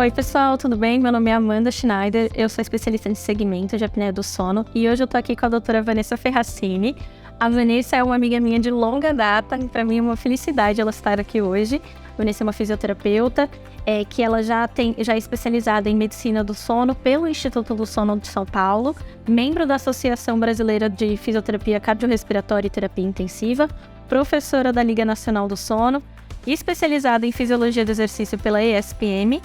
Oi pessoal, tudo bem? Meu nome é Amanda Schneider, eu sou especialista em segmento de apneia do sono e hoje eu tô aqui com a doutora Vanessa Ferracini. A Vanessa é uma amiga minha de longa data e para mim é uma felicidade ela estar aqui hoje. A Vanessa é uma fisioterapeuta que ela já é especializada em medicina do sono pelo Instituto do Sono de São Paulo, membro da Associação Brasileira de Fisioterapia Cardiorrespiratória e Terapia Intensiva, professora da Liga Nacional do Sono, especializada em Fisiologia do Exercício pela ESPM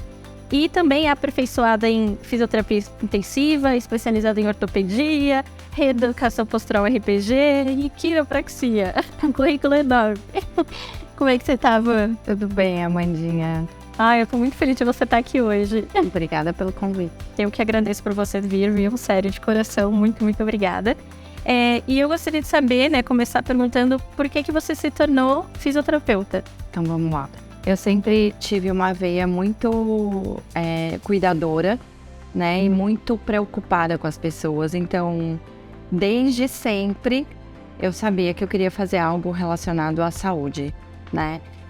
e também é aperfeiçoada em Fisioterapia Intensiva, especializada em Ortopedia, Reeducação Postural RPG e Quiropraxia. Um currículo enorme. Como é que você tá, Van? Tudo bem, Amandinha. Eu tô muito feliz de você estar aqui hoje. Obrigada pelo convite. Eu que agradeço por você vir, viu? Sério, de coração, muito, muito obrigada. E eu gostaria de saber, começar perguntando por que você se tornou fisioterapeuta. Então vamos lá. Eu sempre tive uma veia muito cuidadora, e muito preocupada com as pessoas. Então, desde sempre, eu sabia que eu queria fazer algo relacionado à saúde,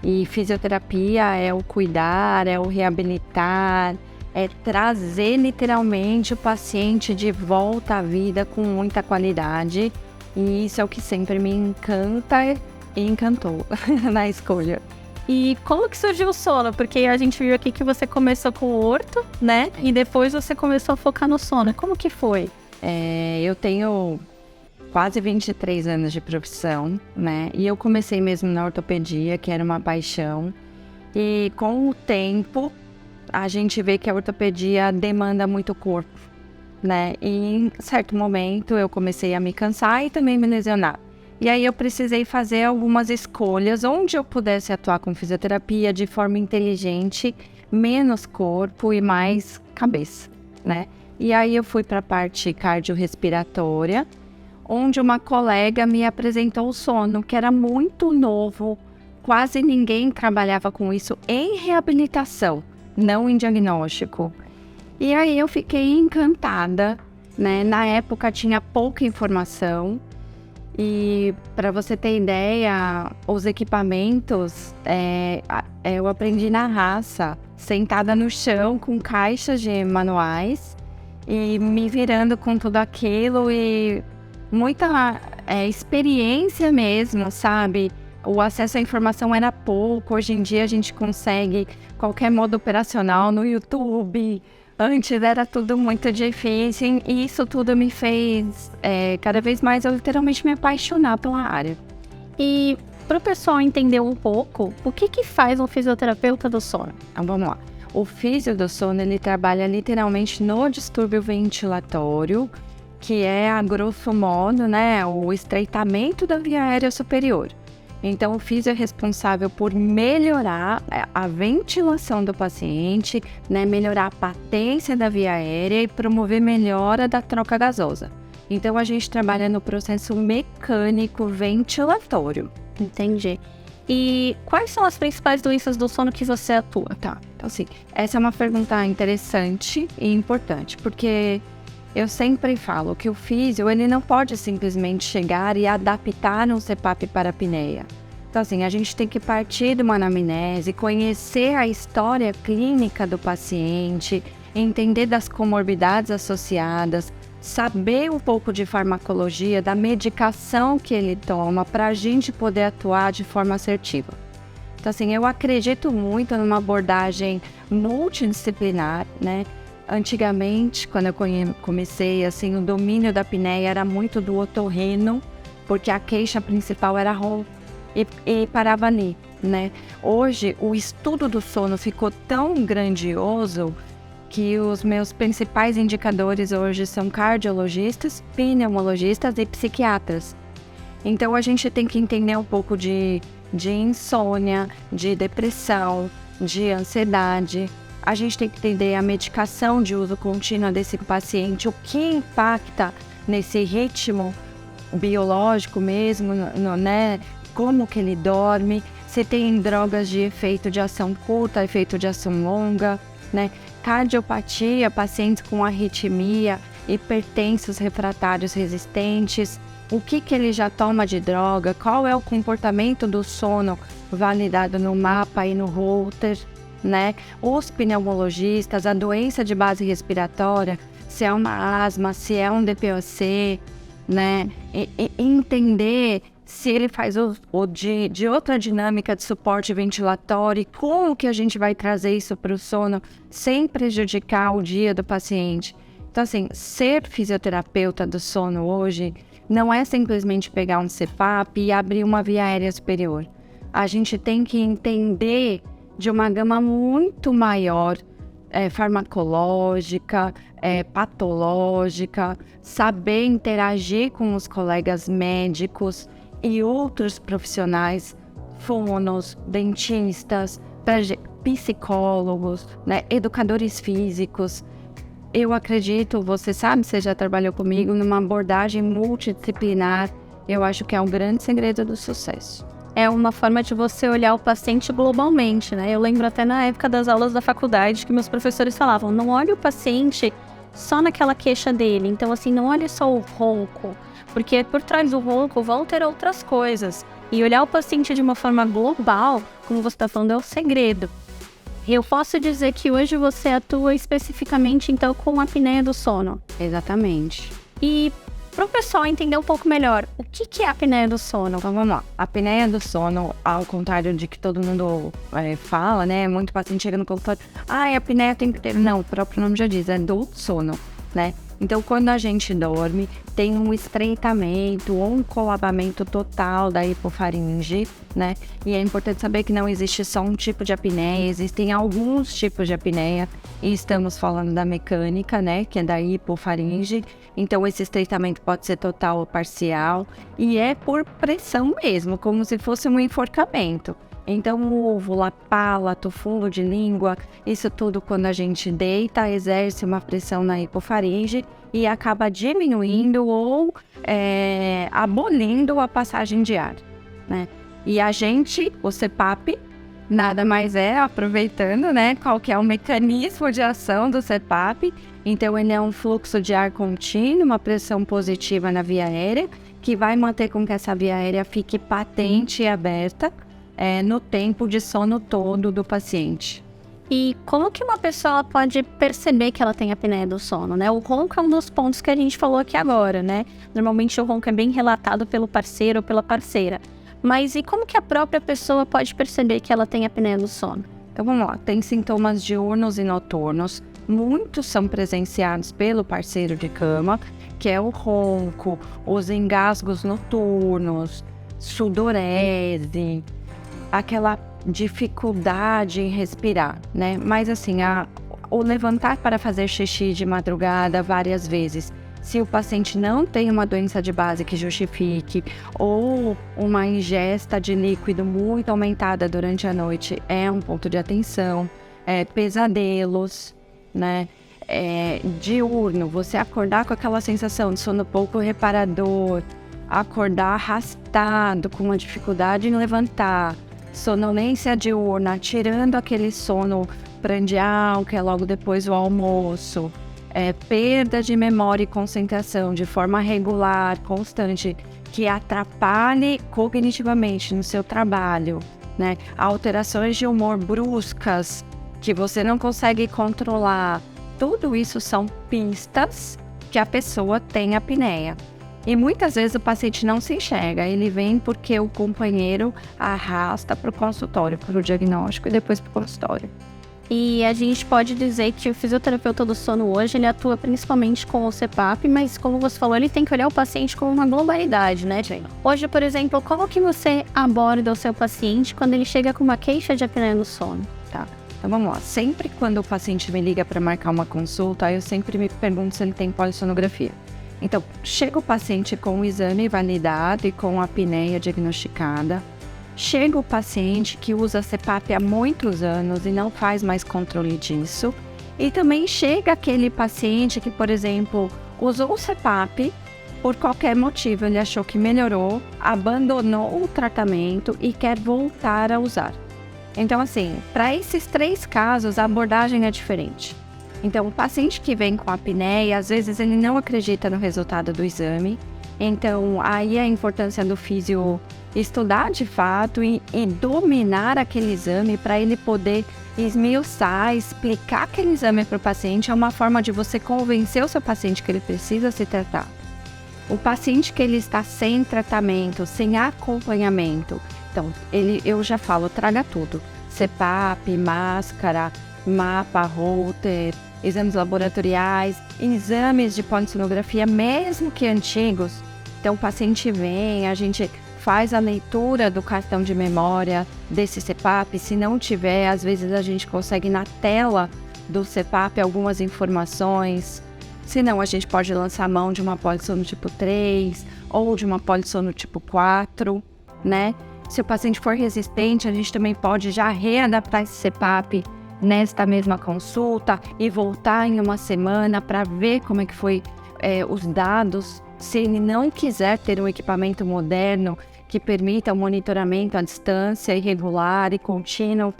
E fisioterapia é o cuidar, é o reabilitar, é trazer literalmente o paciente de volta à vida com muita qualidade. E isso é o que sempre me encanta e encantou na escolha. E como que surgiu o sono? Porque a gente viu aqui que você começou com o orto, E depois você começou a focar no sono. Como que foi? Eu tenho quase 23 anos de profissão, E eu comecei mesmo na ortopedia, que era uma paixão. E com o tempo, a gente vê que a ortopedia demanda muito corpo, E em certo momento eu comecei a me cansar e também me lesionar. E aí eu precisei fazer algumas escolhas onde eu pudesse atuar com fisioterapia de forma inteligente, menos corpo e mais cabeça, E aí eu fui para a parte cardiorrespiratória, onde uma colega me apresentou o sono, que era muito novo, quase ninguém trabalhava com isso em reabilitação, não em diagnóstico. E aí eu fiquei encantada, Na época tinha pouca informação. E para você ter ideia, os equipamentos, eu aprendi na raça, sentada no chão com caixas de manuais e me virando com tudo aquilo e muita experiência mesmo, sabe? O acesso à informação era pouco, hoje em dia a gente consegue qualquer modo operacional no YouTube. Antes era tudo muito difícil e isso tudo me fez, cada vez mais, eu literalmente me apaixonar pela área. E para o pessoal entender um pouco, o que faz um fisioterapeuta do sono? Então vamos lá. O fisio do sono, ele trabalha literalmente no distúrbio ventilatório, que é, a grosso modo, o estreitamento da via aérea superior. Então, o fisio é responsável por melhorar a ventilação do paciente, melhorar a patência da via aérea e promover melhora da troca gasosa. Então, a gente trabalha no processo mecânico ventilatório. Entendi. E quais são as principais doenças do sono que você atua? Tá, então sim, essa é uma pergunta interessante e importante, porque eu sempre falo que o físio, ele não pode simplesmente chegar e adaptar um CPAP para apneia. Então, assim, a gente tem que partir de uma anamnese, conhecer a história clínica do paciente, entender das comorbidades associadas, saber um pouco de farmacologia, da medicação que ele toma, para a gente poder atuar de forma assertiva. Então, assim, eu acredito muito numa abordagem multidisciplinar, Antigamente, quando eu comecei, assim, o domínio da apneia era muito do otorrino, porque a queixa principal era ronco e parava ali, Hoje, o estudo do sono ficou tão grandioso que os meus principais indicadores hoje são cardiologistas, pneumologistas e psiquiatras. Então, a gente tem que entender um pouco de insônia, de depressão, de ansiedade. A gente tem que entender a medicação de uso contínuo desse paciente, o que impacta nesse ritmo biológico mesmo, como que ele dorme, se tem drogas de efeito de ação curta, efeito de ação longa, Cardiopatia, pacientes com arritmia, hipertensos refratários resistentes, o que ele já toma de droga, qual é o comportamento do sono validado no mapa e no Holter, né? Os pneumologistas, a doença de base respiratória, se é uma asma, se é um DPOC, né? E entender se ele faz de outra dinâmica de suporte ventilatório, e como que a gente vai trazer isso para o sono sem prejudicar o dia do paciente. Então, assim, ser fisioterapeuta do sono hoje não é simplesmente pegar um CPAP e abrir uma via aérea superior. A gente tem que entender de uma gama muito maior, farmacológica, patológica, saber interagir com os colegas médicos e outros profissionais, fonos, dentistas, psicólogos, né, educadores físicos. Eu acredito, você sabe, você já trabalhou comigo, numa abordagem multidisciplinar. Eu acho que é um grande segredo do sucesso. É uma forma de você olhar o paciente globalmente, né? Eu lembro até na época das aulas da faculdade que meus professores falavam, não olhe o paciente só naquela queixa dele. Então, assim, não olhe só o ronco, porque por trás do ronco vão ter outras coisas. E olhar o paciente de uma forma global, como você está falando, é o segredo. Eu posso dizer que hoje você atua especificamente, então, com a apneia do sono. Exatamente. E para o pessoal entender um pouco melhor, o que é a apneia do sono? Então vamos lá. A apneia do sono, ao contrário de que todo mundo fala, né? Muito paciente chega no consultório, é apneia o tempo inteiro. Não, o próprio nome já diz, é do sono, né? Então, quando a gente dorme, tem um estreitamento ou um colapsamento total da hipofaringe, né? E é importante saber que não existe só um tipo de apneia, existem alguns tipos de apneia. E estamos falando da mecânica, né? Que é da hipofaringe. Então, esse estreitamento pode ser total ou parcial. E é por pressão mesmo, como se fosse um enforcamento. Então, o úvula, palato, fundo de língua, isso tudo quando a gente deita, exerce uma pressão na hipofaringe e acaba diminuindo ou abolindo a passagem de ar, né? E a gente, o CPAP, nada mais aproveitando, né, qual que é o mecanismo de ação do CPAP. Então, ele é um fluxo de ar contínuo, uma pressão positiva na via aérea, que vai manter com que essa via aérea fique patente e aberta, no tempo de sono todo do paciente. E como que uma pessoa pode perceber que ela tem apneia do sono, né? O ronco é um dos pontos que a gente falou aqui agora, né? Normalmente o ronco é bem relatado pelo parceiro ou pela parceira. Mas e como que a própria pessoa pode perceber que ela tem apneia do sono? Então vamos lá, tem sintomas diurnos e noturnos. Muitos são presenciados pelo parceiro de cama, que é o ronco, os engasgos noturnos, sudorese, aquela dificuldade em respirar, né? Mas assim, o levantar para fazer xixi de madrugada várias vezes, se o paciente não tem uma doença de base que justifique, ou uma ingesta de líquido muito aumentada durante a noite, é um ponto de atenção. Pesadelos, né? Diurno, você acordar com aquela sensação de sono pouco reparador, acordar arrastado, com uma dificuldade em levantar, sonolência diurna, tirando aquele sono prandial, que é logo depois do almoço, perda de memória e concentração de forma regular, constante, que atrapalhe cognitivamente no seu trabalho, né? Alterações de humor bruscas, que você não consegue controlar. Tudo isso são pistas que a pessoa tem apneia. E muitas vezes o paciente não se enxerga, ele vem porque o companheiro arrasta para o consultório, para o diagnóstico e depois para o consultório. E a gente pode dizer que o fisioterapeuta do sono hoje, ele atua principalmente com o CPAP, mas como você falou, ele tem que olhar o paciente como uma globalidade, né, Jane? Hoje, por exemplo, como que você aborda o seu paciente quando ele chega com uma queixa de apneia no sono? Tá, então vamos lá. Sempre quando o paciente me liga para marcar uma consulta, eu sempre me pergunto se ele tem polissonografia. Então, chega o paciente com o exame validado e com a apneia diagnosticada. Chega o paciente que usa CPAP há muitos anos e não faz mais controle disso. E também chega aquele paciente que, por exemplo, usou o CPAP, por qualquer motivo ele achou que melhorou, abandonou o tratamento e quer voltar a usar. Então, assim, para esses 3 casos, a abordagem é diferente. Então, o paciente que vem com apneia, às vezes ele não acredita no resultado do exame. Então, aí a importância do físio estudar de fato e dominar aquele exame para ele poder esmiuçar, explicar aquele exame para o paciente é uma forma de você convencer o seu paciente que ele precisa se tratar. O paciente que ele está sem tratamento, sem acompanhamento, então eu já falo, traga tudo. CPAP, máscara, mapa, holter, exames laboratoriais, exames de polissonografia, mesmo que antigos. Então o paciente vem, a gente faz a leitura do cartão de memória desse CPAP. Se não tiver, às vezes a gente consegue na tela do CPAP algumas informações. Se não, a gente pode lançar a mão de uma polissono tipo 3 ou de uma polissono tipo 4, né? Se o paciente for resistente, a gente também pode já readaptar esse CPAP nesta mesma consulta e voltar em uma semana para ver como é que foi os dados. Se ele não quiser ter um equipamento moderno que permita o monitoramento à distância irregular e contínuo,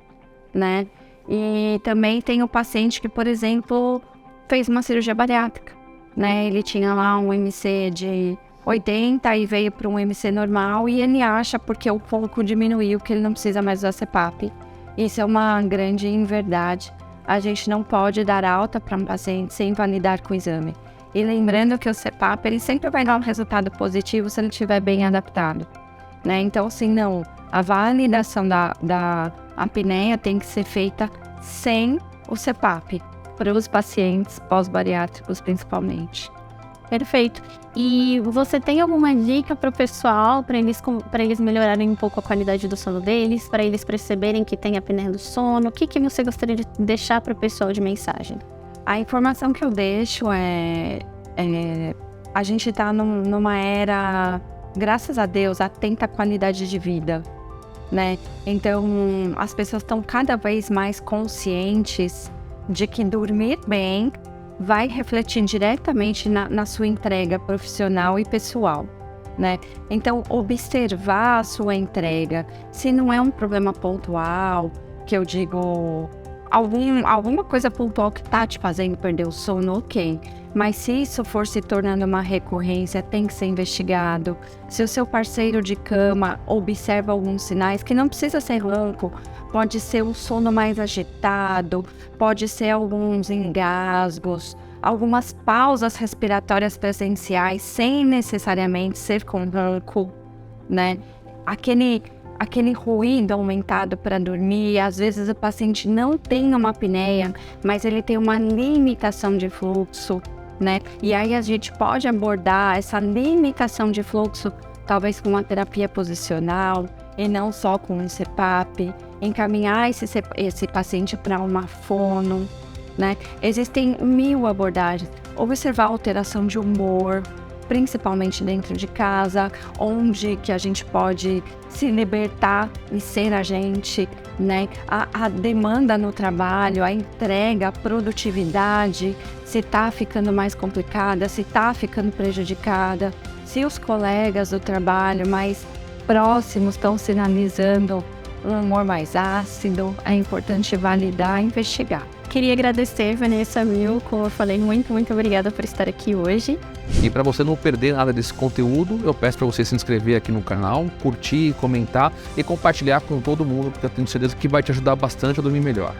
né? E também tem o paciente que, por exemplo, fez uma cirurgia bariátrica, né? Ele tinha lá um MC de 80 e veio para um MC normal e ele acha, porque o pouco diminuiu, que ele não precisa mais usar CPAP. Isso é uma grande inverdade. A gente não pode dar alta para um paciente sem validar com o exame. E lembrando que o CPAP, ele sempre vai dar um resultado positivo se ele estiver bem adaptado, né? Então, assim, não, a validação da apneia tem que ser feita sem o CPAP, para os pacientes pós-bariátricos principalmente. Perfeito. E você tem alguma dica para o pessoal, para eles melhorarem um pouco a qualidade do sono deles, para eles perceberem que tem apneia do sono? O que você gostaria de deixar para o pessoal de mensagem? A informação que eu deixo a gente está numa era, graças a Deus, atenta à qualidade de vida, né? Então, as pessoas estão cada vez mais conscientes de que dormir bem vai refletir diretamente na sua entrega profissional e pessoal, né? Então, observar a sua entrega. Se não é um problema pontual, que eu digo, alguma coisa pontual que tá te fazendo perder o sono, ok. Mas se isso for se tornando uma recorrência, tem que ser investigado. Se o seu parceiro de cama observa alguns sinais, que não precisa ser ronco, pode ser um sono mais agitado, pode ser alguns engasgos, algumas pausas respiratórias presenciais, sem necessariamente ser com ronco, né? Aquele ruído aumentado para dormir, às vezes o paciente não tem uma apneia, mas ele tem uma limitação de fluxo, né? E aí a gente pode abordar essa limitação de fluxo, talvez com uma terapia posicional, e não só com um CPAP, encaminhar esse paciente para uma fono, né? Existem 1000 abordagens. Observar a alteração de humor, principalmente dentro de casa, onde que a gente pode se libertar e ser a gente, né? A demanda no trabalho, a entrega, a produtividade, se está ficando mais complicada, se está ficando prejudicada, se os colegas do trabalho mais próximos estão sinalizando um humor mais ácido, é importante validar e investigar. Queria agradecer, Vanessa Mil, como eu falei, muito obrigada por estar aqui hoje. E para você não perder nada desse conteúdo, eu peço para você se inscrever aqui no canal, curtir, comentar e compartilhar com todo mundo, porque eu tenho certeza que vai te ajudar bastante a dormir melhor.